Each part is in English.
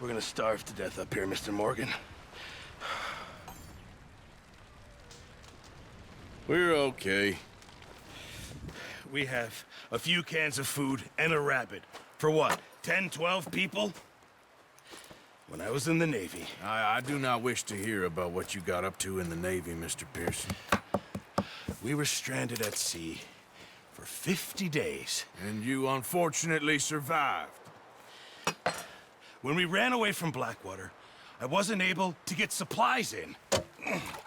We're gonna starve to death up here, Mr. Morgan. We're okay. We have a few cans of food and a rabbit. For what, 10, 12 people? When I was in the Navy... I do not wish to hear about what you got up to in the Navy, Mr. Pearson. We were stranded at sea for 50 days. And you unfortunately survived. When we ran away from Blackwater, I wasn't able to get supplies in.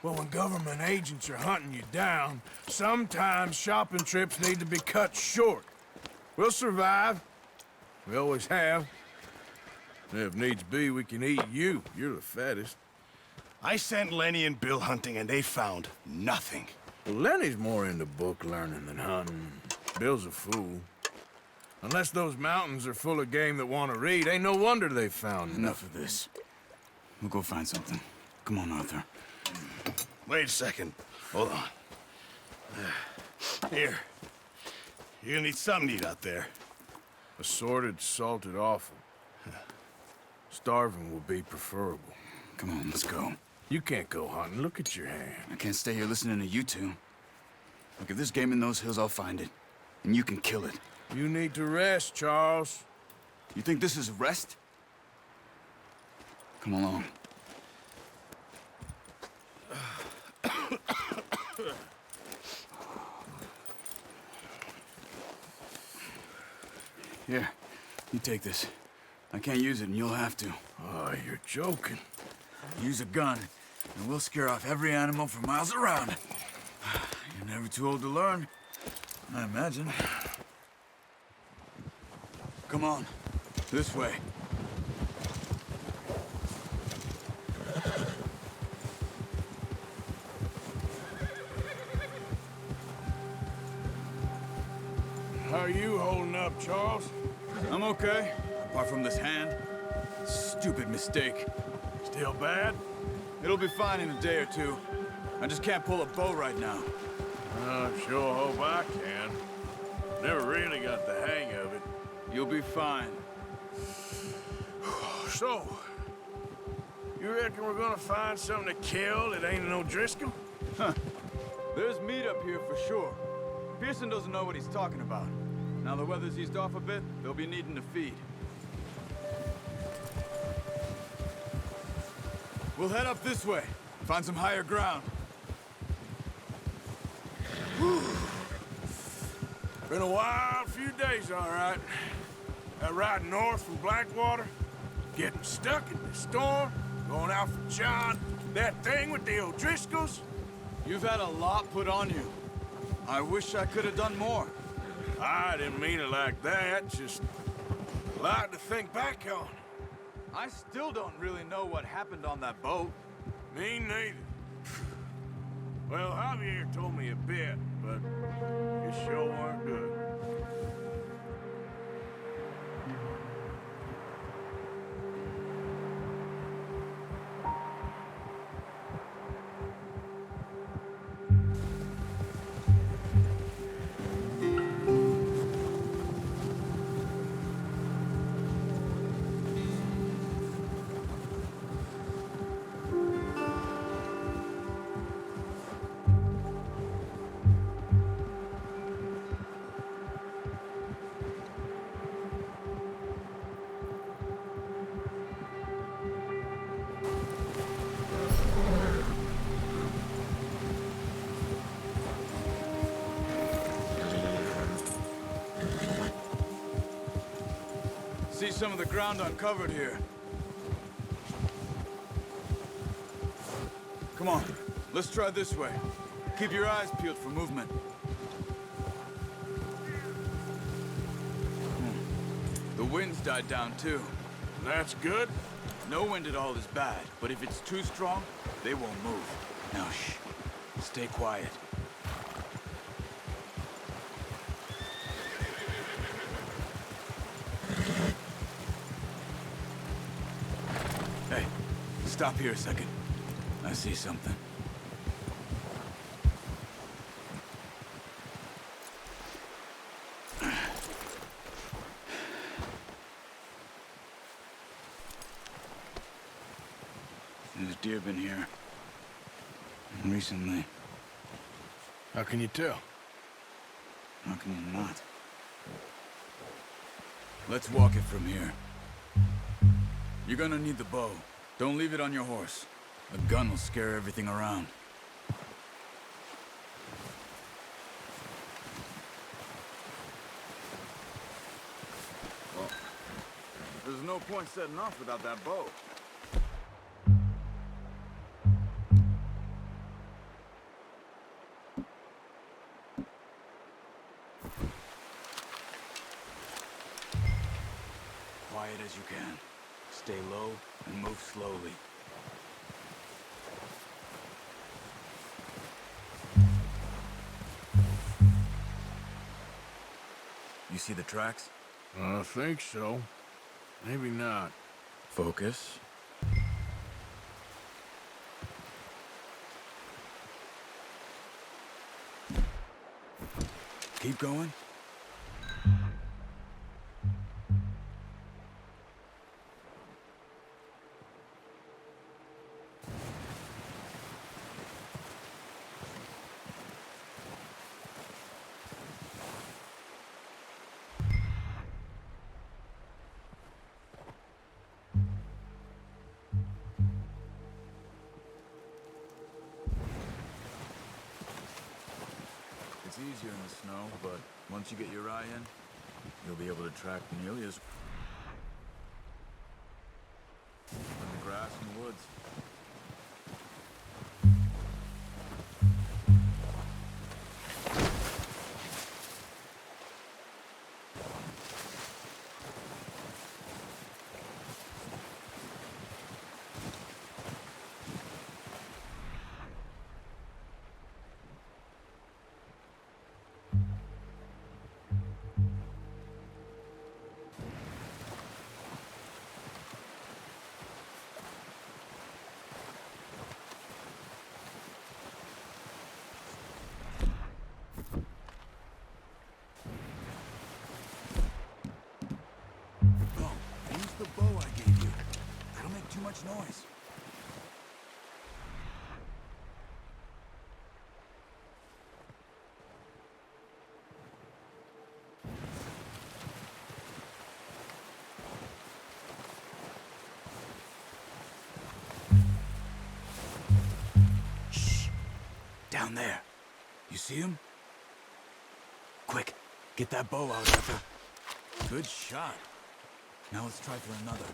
Well, when government agents are hunting you down, sometimes shopping trips need to be cut short. We'll survive. We always have. And if needs be, we can eat you. You're the fattest. I sent Lenny and Bill hunting, and they found nothing. Well, Lenny's more into book learning than hunting. Bill's a fool. Unless those mountains are full of game that want to read, ain't no wonder they found Enough of this. We'll go find something. Come on, Arthur. Wait a second. Hold on. Here. You're gonna need something to eat out there. Assorted, salted offal. Starving will be preferable. Come on, let's go. You can't go hunting. Look at your hand. I can't stay here listening to you two. Look, if there's game in those hills, I'll find it. And you can kill it. You need to rest, Charles. You think this is rest? Come along. Here, you take this. I can't use it, and you'll have to. Oh, you're joking. Use a gun, and we'll scare off every animal for miles around. You're never too old to learn, I imagine. Come on, this way. How are you holding up, Charles? I'm okay, apart from this hand. Stupid mistake. Still bad? It'll be fine in a day or two. I just can't pull a bow right now. I sure hope I can. Never really got the hang of it. You'll be fine. So, you reckon we're gonna find something to kill that ain't no Driscoll? Huh. There's meat up here for sure. Pearson doesn't know what he's talking about. Now the weather's eased off a bit, they'll be needing to feed. We'll head up this way, find some higher ground. Been a wild few days, all right. That ride north from Blackwater, getting stuck in the storm, going out for John, that thing with the O'Driscolls. You've had a lot put on you. I wish I could have done more. I didn't mean it like that, just a lot to think back on. I still don't really know what happened on that boat. Me neither. Well, Javier told me a bit, but it sure weren't good. See some of the ground uncovered here. Come on, let's try this way. Keep your eyes peeled for movement. The wind's died down too. That's good. No wind at all is bad, but if it's too strong, they won't move. Now shh, stay quiet. Hey, stop here a second. I see something. deer been here. And recently. How can you tell? How can you not? Let's walk it from here. You're gonna need the bow. Don't leave it on your horse. A gun will scare everything around. Well, there's no point setting off without that bow. Quiet as you can. Stay low and move slowly. You see the tracks? I think so. Maybe not. Focus. Keep going. It's easier in the snow, but once you get your eye in, you'll be able to track nearly as... in the grass and woods. The bow I gave you. That'll make too much noise. Shh. Down there. You see him? Quick, get that bow out, Arthur. Good shot. Now let's try for another.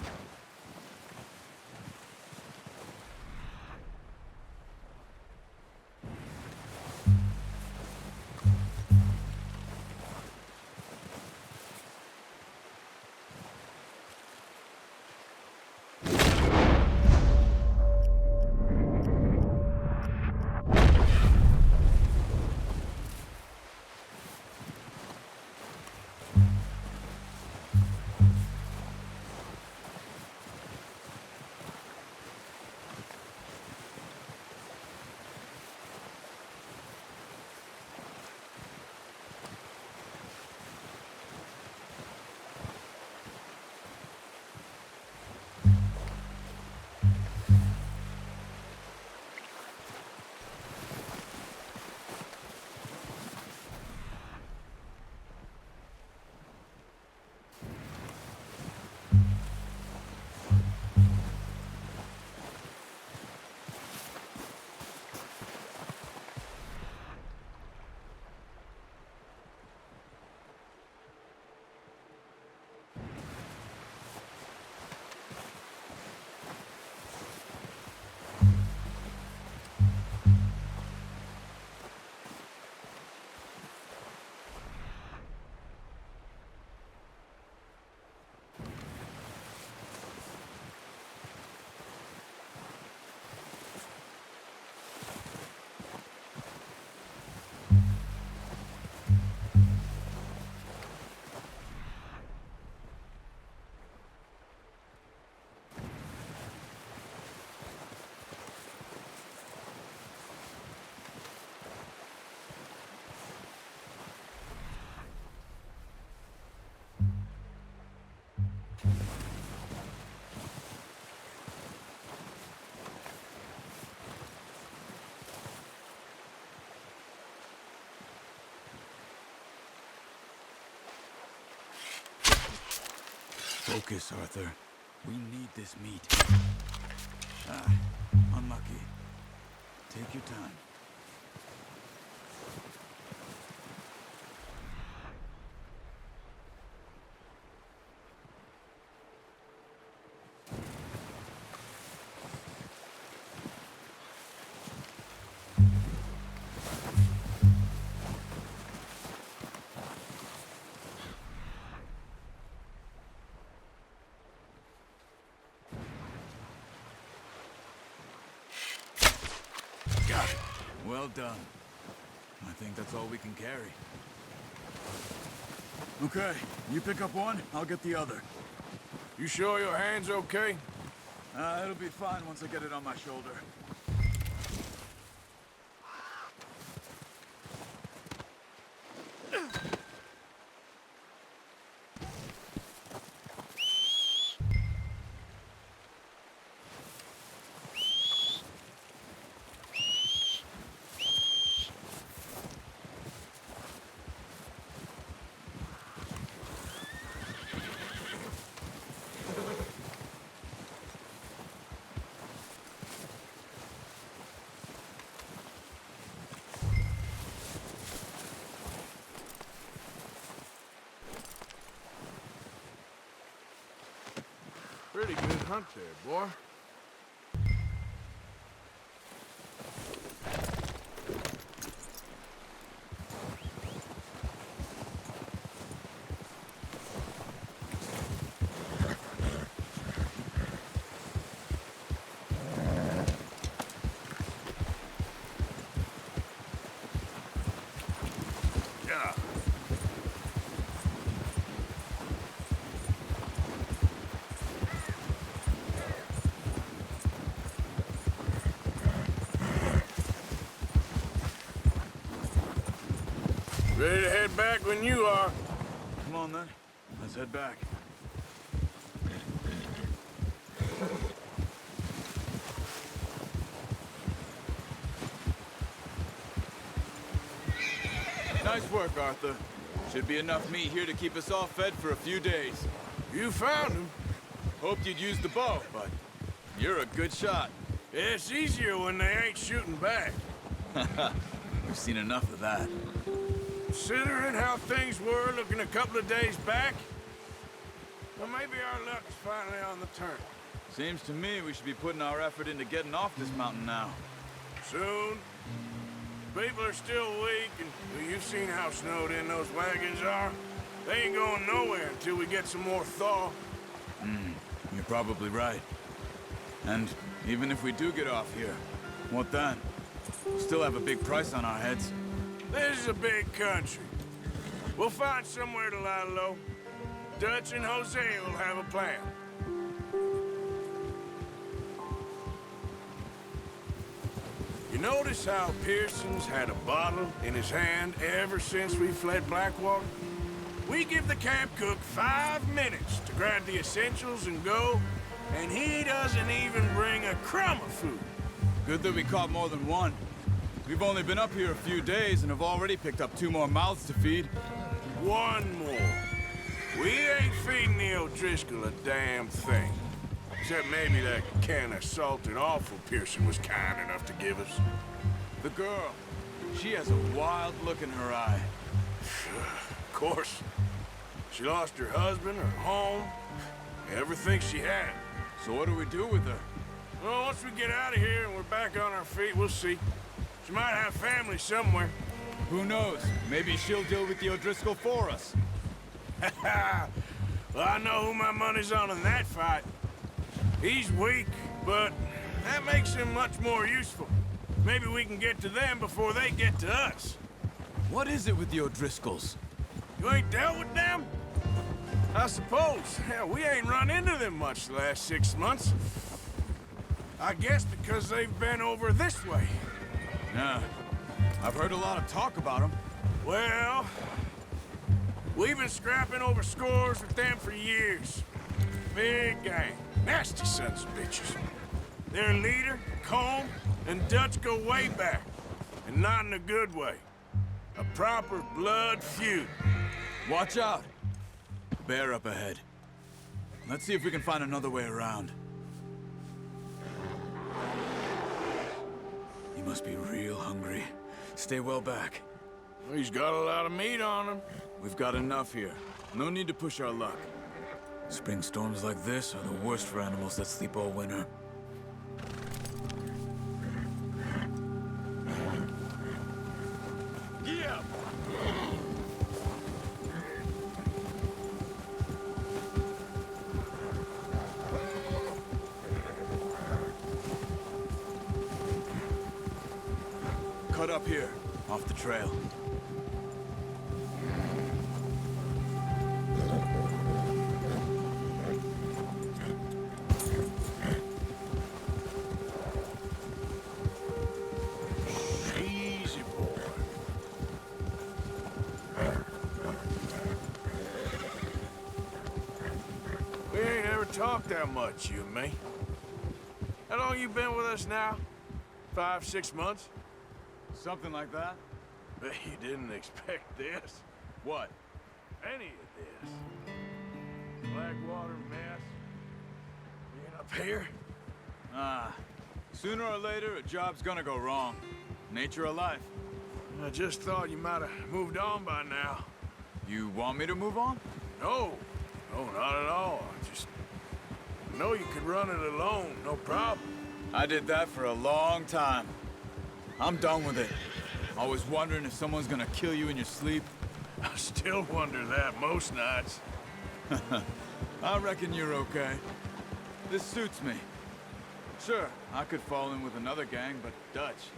Focus, Arthur. We need this meat. Ah, unlucky. Take your time. Got it. Well done. I think that's all we can carry. Okay, you pick up one, I'll get the other. You sure your hand's okay? It'll be fine once I get it on my shoulder. Pretty good hunt there, boy. Yeah. Ready to head back when you are. Come on then, let's head back. Nice work, Arthur. Should be enough meat here to keep us all fed for a few days. You found him. Hoped you'd use the bow, but you're a good shot. It's easier when they ain't shooting back. We've seen enough of that. Considering how things were looking a couple of days back, well, maybe our luck's finally on the turn. Seems to me we should be putting our effort into getting off this mountain now. Soon. People are still weak, and well, you've seen how snowed in those wagons are. They ain't going nowhere until we get some more thaw. You're probably right. And even if we do get off here, what then? We'll still have a big price on our heads. This is a big country. We'll find somewhere to lie low. Dutch and Jose will have a plan. You notice how Pearson's had a bottle in his hand ever since we fled Blackwater? We give the camp cook 5 minutes to grab the essentials and go, and he doesn't even bring a crumb of food. Good that we caught more than one. We've only been up here a few days and have already picked up 2 more mouths to feed. One more. We ain't feeding the O'Driscoll a damn thing. Except maybe that can of salted offal Pearson was kind enough to give us. The girl, she has a wild look in her eye. Of course. She lost her husband, her home, everything she had. So what do we do with her? Well, once we get out of here and we're back on our feet, we'll see. She might have family somewhere. Who knows? Maybe she'll deal with the O'Driscoll for us. Well, I know who my money's on in that fight. He's weak, but that makes him much more useful. Maybe we can get to them before they get to us. What is it with the O'Driscolls? You ain't dealt with them? I suppose. Hell, we ain't run into them much the last 6 months. I guess because they've been over this way. Yeah, I've heard a lot of talk about them. Well, we've been scrapping over scores with them for years. Big gang. Nasty sons of bitches. Their leader, Combe, and Dutch go way back. And not in a good way. A proper blood feud. Watch out! Bear up ahead. Let's see if we can find another way around. He must be real hungry. Stay well back. He's got a lot of meat on him. We've got enough here. No need to push our luck. Spring storms like this are the worst for animals that sleep all winter. Yeah. Cut up here, off the trail. Easy, boy. We ain't ever talked that much, you and me. How long you been with us now? 5, 6 months? Something like that? Bet you didn't expect this. What? Any of this. Blackwater mess. Being up here? Sooner or later, a job's gonna go wrong. Nature of life. I just thought you might have moved on by now. You want me to move on? No. No, not at all. I know you could run it alone, no problem. I did that for a long time. I'm done with it. Always wondering if someone's gonna kill you in your sleep. I still wonder that most nights. I reckon you're okay. This suits me. Sure, I could fall in with another gang, but Dutch.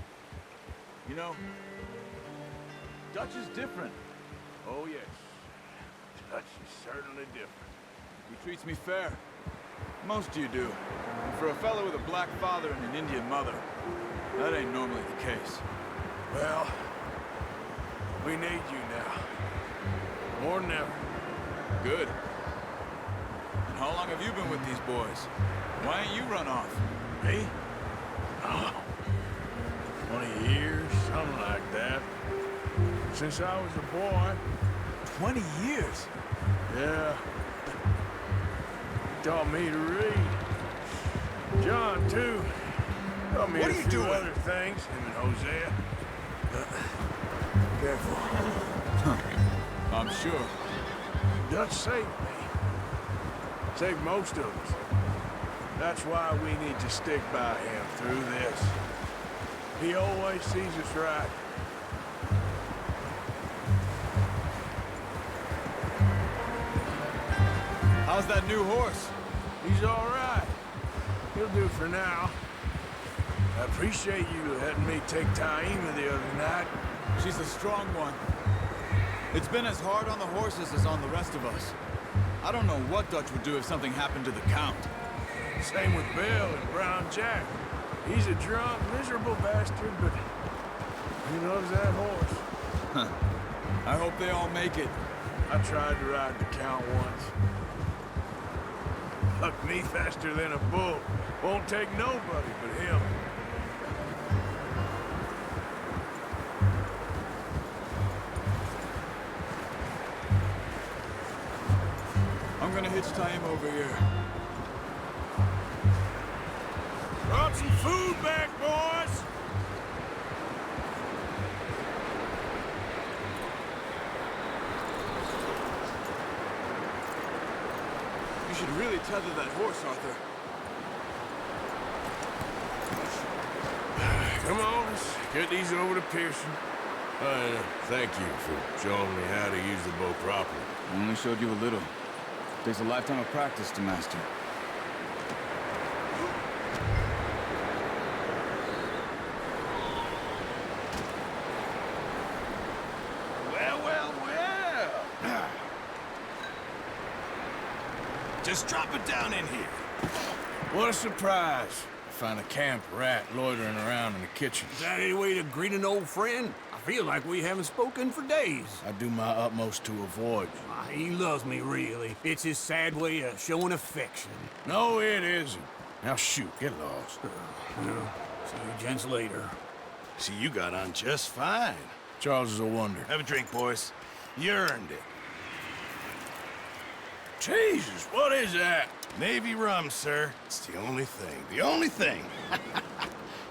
You know, Dutch is different. Oh, yes. Dutch is certainly different. He treats me fair. Most of you do. And for a fellow with a black father and an Indian mother, that ain't normally the case. Well, we need you now. More than ever. Good. And how long have you been with these boys? Why ain't you run off? Me? Oh, 20 years, something like that. Since I was a boy. 20 years? Yeah. He taught me to read. John, too. Taught me What a are you few doing? other things, him and Hosea. Careful. I'm sure. Dutch saved me. Saved most of us. That's why we need to stick by him through this. He always sees us right. How's that new horse? He's all right. He'll do for now. I appreciate you letting me take Taima the other night. She's a strong one. It's been as hard on the horses as on the rest of us. I don't know what Dutch would do if something happened to the Count. Same with Bill and Brown Jack. He's a drunk, miserable bastard, but he loves that horse. I hope they all make it. I tried to ride the Count once. Bucked me faster than a bull. Won't take nobody but him. I'm gonna hitch Taima over here. Brought some food back, boys! You should really tether that horse, Arthur. Come on, let's get these over to Pearson. Thank you for showing me how to use the bow properly. I only showed you a little. Takes a lifetime of practice to master. Well, well, well. Just drop it down in here. What a surprise. Find a camp rat loitering around in the kitchen. Is that any way to greet an old friend? I feel like we haven't spoken for days. I do my utmost to avoid you. He loves me, really. It's his sad way of showing affection. No, it isn't. Now shoot, get lost. Well, see you gents later. See, you got on just fine. Charles is a wonder. Have a drink, boys. You earned it. Jesus, what is that? Navy rum, sir. It's the only thing. The only thing.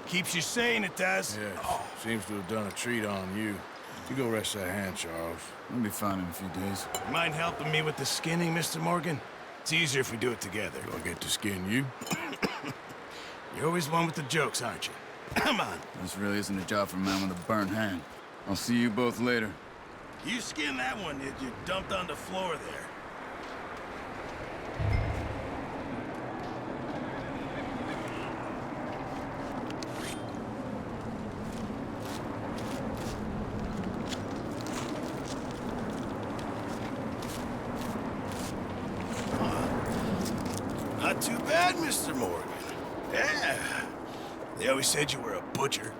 Keeps you sane, it does. Yeah, seems to have done a treat on you. You go rest that hand, Charles. We'll be fine in a few days. Mind helping me with the skinning, Mr. Morgan? It's easier if we do it together. Do I get to skin you? You're always one with the jokes, aren't you? Come on. This really isn't a job for a man with a burnt hand. I'll see you both later. You skinned that one you dumped on the floor there. Not too bad, Mr. Morgan. Yeah. They always said you were a butcher.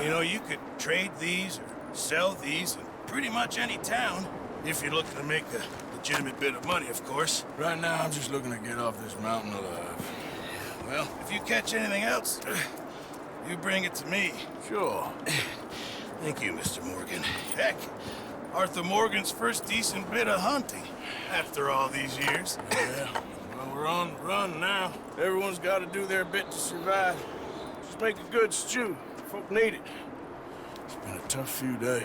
You know, you could trade these or sell these in pretty much any town, if you're looking to make a legitimate bit of money, of course. Right now, I'm just looking to get off this mountain alive. Well, if you catch anything else, you bring it to me. Sure. Thank you, Mr. Morgan. Heck, Arthur Morgan's first decent bit of hunting after all these years. Yeah. Well, we're on the run now. Everyone's got to do their bit to survive. Just make a good stew. Folk need it. It's been a tough few days.